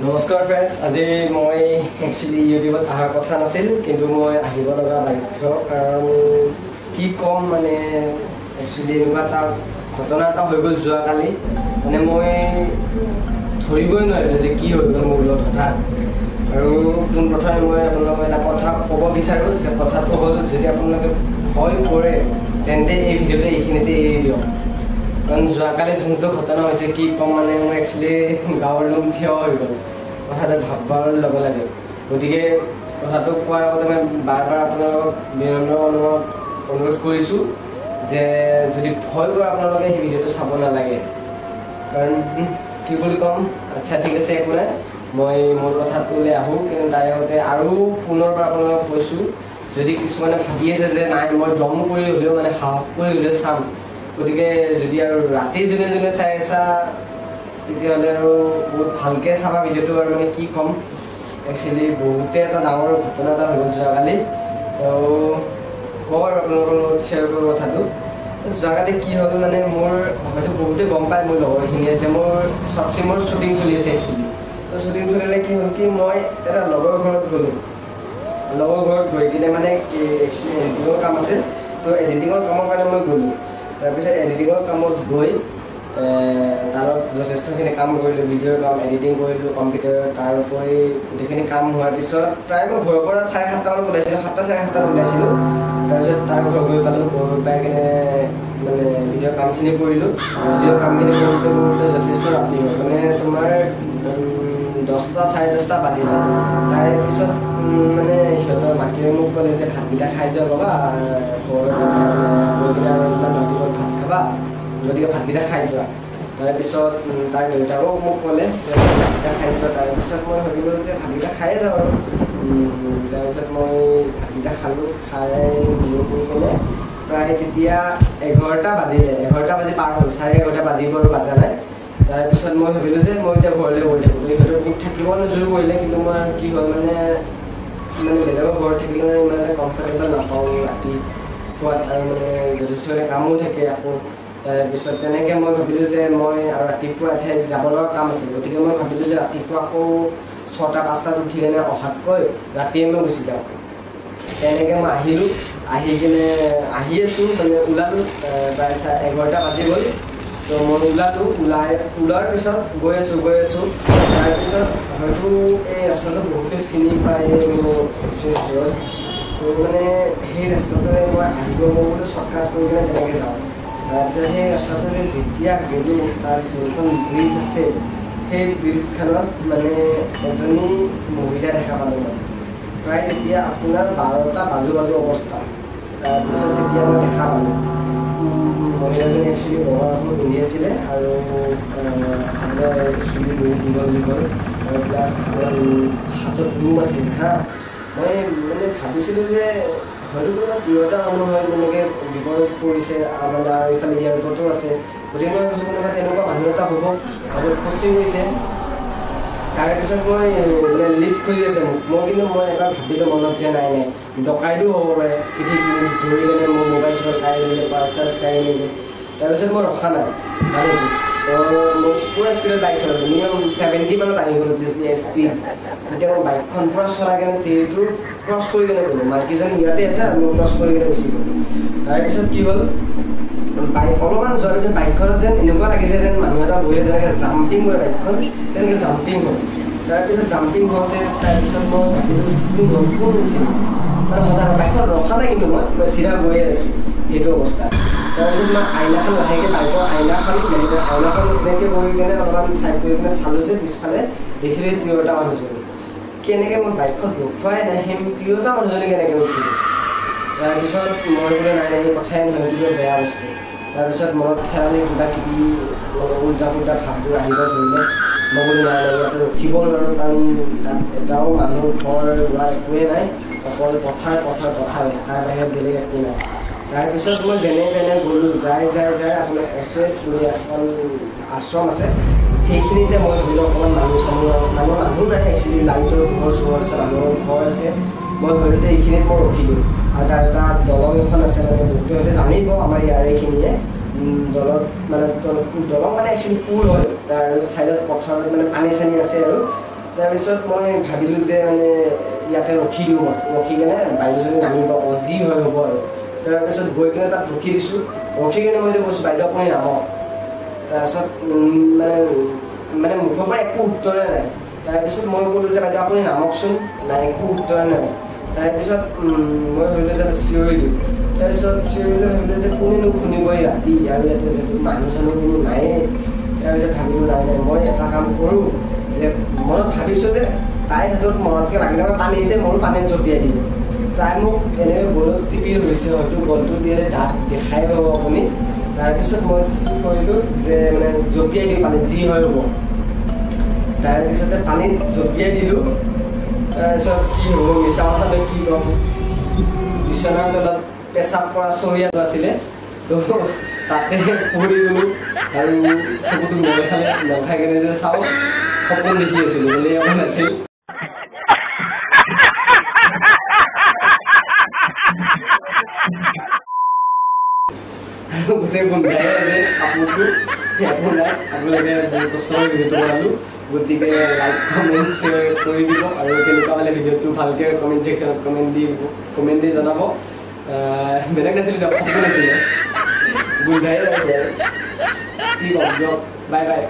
নমস্কাৰ ফ্ৰেণ্ডছ, আজি মই একচুৱেলি ইউটিউবত অহাৰ কথা নাছিল, কিন্তু মই আহিব লগা বাধ্য। কাৰণ কি ক'ম, মানে একচুৱেলি এনেকুৱা এটা ঘটনা এটা হৈ গ'ল যোৱাকালি। মানে মই ধৰিবই নোৱাৰিলোঁ যে কি হৈ গ'ল মোৰ লগত হঠাৎ। আৰু পোনপ্ৰথমে মই আপোনালোকক এটা কথা ক'ব বিচাৰোঁ যে কথাটো হ'ল, যদি আপোনালোকে ভয় কৰে তেন্তে এই ভিডিঅ'টো এইখিনিতে এৰি দিয়ক। কাৰণ যোৱাকালি যোনটো ঘটনা হৈছে কি ক'ম, মানে মই একচুৱেলি গাঁৱৰ লোক থিয় হৈ গ'ল কথাটো ভাববাৰ লগে লগে। গতিকে কথাটো কোৱাৰ আগতে মই বাৰ বাৰ আপোনালোকক বিনম্ৰ অনুৰোধ কৰিছোঁ যে যদি ভয় কৰে আপোনালোকে সেই ভিডিঅ'টো চাব নালাগে। কাৰণ কি বুলি ক'ম, আচ্ছা ঠিক আছে, একো নাই, মই মোৰ কথাটোলৈ আহোঁ। কিন্তু তাৰে আগতে আৰু পুনৰবাৰ আপোনালোকক কৈছোঁ, যদি কিছুমানে ভাবি আছে যে নাই মই দম কৰি হ'লেও মানে সাহস কৰি হ'লেও চাম, গতিকে যদি আৰু ৰাতি যোনে যোনে চাই আছা তেতিয়াহ'লে আৰু বহুত ভালকৈ চাবা ভিডিঅ'টো। আৰু মানে কি ক'ম, একচুৱেলি বহুতে এটা ডাঙৰ ঘটনা এটা হৈ গ'ল যোৱাকালি। তো কওঁ আৰু আপোনালোকৰ লগত শ্বেয়াৰ কৰোঁ কথাটো। যোৱাকালি কি হ'ল, মানে মোৰ হয়তো বহুতে গম পায় মোৰ লগৰখিনিয়ে যে মোৰ শ্বৰ্ট ফিল্মৰ শ্বুটিং চলি আছে একচুৱেলি। তো শ্বুটিং চলিলে কি হ'ল কি, মই এটা লগৰ ঘৰত গ'লোঁ। লগৰ ঘৰত গৈ কিনে মানে একচুৱেলি এডিটিঙৰ কাম আছে, তো এডিটিঙৰ কামৰ কাৰণে মই গ'লোঁ। তাৰপিছত এডিটিঙৰ কামত গৈ তাত যথেষ্টখিনি কাম কৰিলোঁ, ভিডিঅ'ৰ কাম, এডিটিং কৰিলোঁ কম্পিউটাৰত। তাৰ উপৰি গোটেইখিনি কাম হোৱাৰ পিছত প্ৰায় মই ঘৰৰ পৰা 7:30 ওলাইছিলোঁ, 7টা 7:30 ওলাইছিলোঁ। তাৰপিছত তাৰ ঘৰ গৈ পালোঁ, ঘৰ পাই কিনে মানে ভিডিঅ'ৰ কামখিনি কৰিলোঁ। ভিডিঅ'ৰ কামখিনি কৰোঁতে যথেষ্ট ৰাতি হ'ল, মানে তোমাৰ 10টা 10:30 বাজিলে। তাৰে পিছত মানে সিহঁতৰ মাতৃয়ে মোক ক'লে যে ভাতকেইটা খাই যোৱা বাবা, ঘৰত গৈ কিনে আৰু ইমান ৰাতিপুৱা ভাত খাবা, গতিকে ভাতকেইটা খাই যোৱা। তাৰপিছত তাৰ দেউতাও মোক ক'লে যে ভাতকেইটা খাই যোৱা। তাৰপিছত মই ভাবিলোঁ যে ভাতকেইটা খায়ে যাওঁ আৰু। তাৰপিছত মই ভাতকেইটা খালোঁ, খাই কৰি কিনে প্ৰায় তেতিয়া 11টা বাজিলে, 11টা বাজি পাৰ হ'ল, 11:30 বাজিব আৰু বাজা নাই। তাৰপিছত মই ভাবিলোঁ যে মই এতিয়া ঘৰলৈ গৈ থাকোঁ। তো সিহঁতে মোক থাকিব জোৰ কৰিলে, কিন্তু মই কি হ'ল মানে বেলেগৰ ঘৰত থাকিলে মানে ইমান এটা কমফৰ্টেবল নাপাওঁ ৰাতি খোৱাত, আৰু মানে যথেষ্টখিনি কামো থাকে আকৌ। তাৰপিছত তেনেকৈ মই ভাবিলোঁ যে মই আৰু ৰাতিপুৱা এঠাইত যাব লগা কাম আছিল, গতিকে মই ভাবিলোঁ যে ৰাতিপুৱা আকৌ 6টা 5টাত উঠি কিনে অহাতকৈ ৰাতিয়ে মই গুচি যাওঁ। তেনেকৈ মই আহিলোঁ, আহি কিনে আহি আছোঁ, মানে ওলালোঁ, প্ৰায় 11টা বাজি গ'ল। তো মই ওলোৱাৰ পিছত গৈ আছোঁ। তাৰপিছত হয়তো এই ৰাস্তাটো বহুতে চিনি পায়, মোৰ এক্সপ্ৰেছ ৰোড। তো মানে সেই ৰাস্তাটোৰে মই আহিব বোলো শ্বৰ্টকাট কৰি কিনে তেনেকৈ যাওঁ। তাৰপিছত সেই ৰাস্তাটোৰে যেতিয়া গ'লোঁ, তাৰ যোনখন ব্ৰিজ আছে, সেই ব্ৰিজখনত মানে এজনী মহিলা দেখা পালোঁ মই। প্ৰায় তেতিয়া আপোনাৰ 12টা বাজু অৱস্থা। তাৰপিছত তেতিয়া মই দেখা পালোঁ মহিলাজনী একচুৱেলি বগা কাপোৰ পিন্ধি আছিলে, আৰু চুলি দীঘল আৰু প্লাছ হাতত লুম আছিল হা। মই মানে ভাবিছিলোঁ যে হয়তো কোনোবা তিৰোতা মানুহ হয়, তেনেকৈ বিপদত পৰিছে, মানে আৰু এইফালে এয়াৰপৰ্টো আছে, গতিকে মই ভাবিছোঁ কোনোবা তেনেকুৱা মানুহ এটা হ'ব, আৰু ফচি গৈছে। তাৰপিছত মই মানে লিফ্ট খুলি আছে মোক, কিন্তু মই এবাৰ ভাবিলোঁ মনত যে নাই ডকাইতো হ'ব পাৰে, ঠিক ধৰি কিনে মোৰ মোবাইল চোবাইল কাঢ়ি নিলে, পাৰ্চ চাৰ্চ কাঢ়ি নিলে। তাৰপিছত মই ৰখা নাই মানে, তো মোৰ পুৰা স্পীডত বাইক চলালোঁ, মিনিমাম 70 মানত আহি গ'লোঁ স্পীড। এতিয়া মই বাইকখন পুৰা চলাই কিনে টেৰিটো ক্ৰছ কৰি কিনে গ'লোঁ, মাইকীজন ইয়াতে আছে আৰু মই ক্ৰছ কৰি কিনে গুচি গ'লোঁ। তাৰপিছত কি হ'ল, অলপমান যোৱাৰ পিছত বাইকখনত যেন এনেকুৱা লাগিছে যেন মানুহ এটা বহি আছে, যেনেকৈ জাম্পিং কৰে বাইকখন, তেনেকৈ জাম্পিং হ'ল। তাৰপিছত জাম্পিং হওঁতে তাৰপিছত মই ভাবিলোঁ কোন উঠিম, মানে সদায় বাইকখন ৰখা নাই, কিন্তু মই চিধা গৈয়ে আছোঁ সেইটো অৱস্থাত। তাৰপিছত মই আইনাখন লাহেকৈ বাইকৰ আইনাখন এনেকৈ কৰি কিনে অলপমান চাইড কৰি কিনে চালোঁ যে পিছফালে দেখিলোঁ তিৰোতা মানুহজনী। কেনেকৈ মই বাইকখন ৰখোৱাই নাই, সেই তিৰোতা মানুহজনী কেনেকৈ উঠিলোঁ। তাৰপিছত মই বোলে নাই সেই কথাই নহয়, কিবা বেয়া বস্তু। তাৰপিছত মনত খেলালি কিবা কিবি উল্টা পুল্টা ভাৱবোৰ আহিব ধৰিলে। মই বোলো নাই ইয়াতে ৰখিব নোৱাৰোঁ, কাৰণ তাত এটাও মানুহ ঘৰ লোৱাৰ একোৱেই নাই, অকল পথাৰ তাৰ বাহিৰত বেলেগ একো নাই। তাৰপিছত মই যেনে তেনে গ'লোঁ, যাই আপোনাৰ SOS বুলি এখন আশ্ৰম আছে, সেইখিনিতে মই ভাবিলোঁ অকণমান মানুহ নাই, একচুৱেলি লাইটৰ ঘৰ চোৰ আছে, মানুহৰ ঘৰ আছে। মই ভাবিলোঁ যে এইখিনিত মই ৰখিলোঁ, আৰু তাৰ এটা দলং এখন আছে, মানে বহুতে হয়তো জানিব আমাৰ ইয়াৰে এইখিনিয়ে দলত মানে দলং মানে একচুৱেলি পুল হয়, তাৰ চাইডত পথাৰত মানে পানী চানী আছে আৰু তাৰপিছত মই ভাবিলোঁ যে মানে ইয়াতে ৰখি দিওঁ মই ৰখি কিনে বাইদেউজনী নামিব যি হয় হ'ব আৰু তাৰপিছত গৈ কিনে তাত ৰখি দিছোঁ ৰখি কিনে মই যে কৈছোঁ বাইদেউ আপুনি নামক তাৰপিছত মানে মুখৰ পৰা একো উত্তৰে নাই তাৰপিছত মই ক'লোঁ যে বাইদেউ আপুনি নামকচোন নাই একো উত্তৰে নাই তাৰপিছত মই ভাবিলোঁ যে চিঞৰিলোঁ তাৰপিছত চিঞৰিলোঁ ভাবিলোঁ যে কোনেনো শুনিবই ৰাতি আৰু ইয়াতে যিহেতু মানুহ চানুহ কোনো নায়েই তাৰপিছত ভাবিলোঁ নাই মই এটা কাম কৰোঁ যে মনত ভাবিছোঁ যে তাইৰ হাতত মনতকৈ লাগিলে মই পানীতে মোৰ পানীত জঁপিয়াই দিলোঁ তাই মোক এনেকৈ গলত টিপি ধৰিছে হয়তো গলটো দিয়ে দাঁত দেখাই পাব আপুনি তাৰপিছত মই কি কৰিলোঁ যে মানে জঁপিয়াই দিওঁ পানীত যি হয় হ'ব তাৰপিছতে পানীত জঁপিয়াই দিলোঁ তাৰপিছত কি হ'ব মিছা কথালৈ কি ক'ম বিচনাৰ তলত পেচাব কৰা চৰিয়াটো আছিলে তো তাতে পৰি গ'লোঁ আৰু চকুটো নখাই কেনে যে চাওঁ সপোন দেখি আছিলোঁ বুলি একো নাছিল আৰু গোটেই গোন্ধাই আছে কাপোৰটো একো নাই আপোনালোকে বহুত কষ্ট কৰি ভিডিঅ'টো বনালোঁ গতিকে লাইক কমেণ্ট শ্বেয়াৰ কৰি দিব আৰু কেনেকুৱা হ'লে ভিডিঅ'টো ভালকৈ কমেণ্ট ছেকশ্যনত কমেণ্ট দি জনাব বেলেগ নাছিলে দিয়ক সপোন আছিলে গোন্ধাই আছে কি ক'ম দিয়ক বাই বাই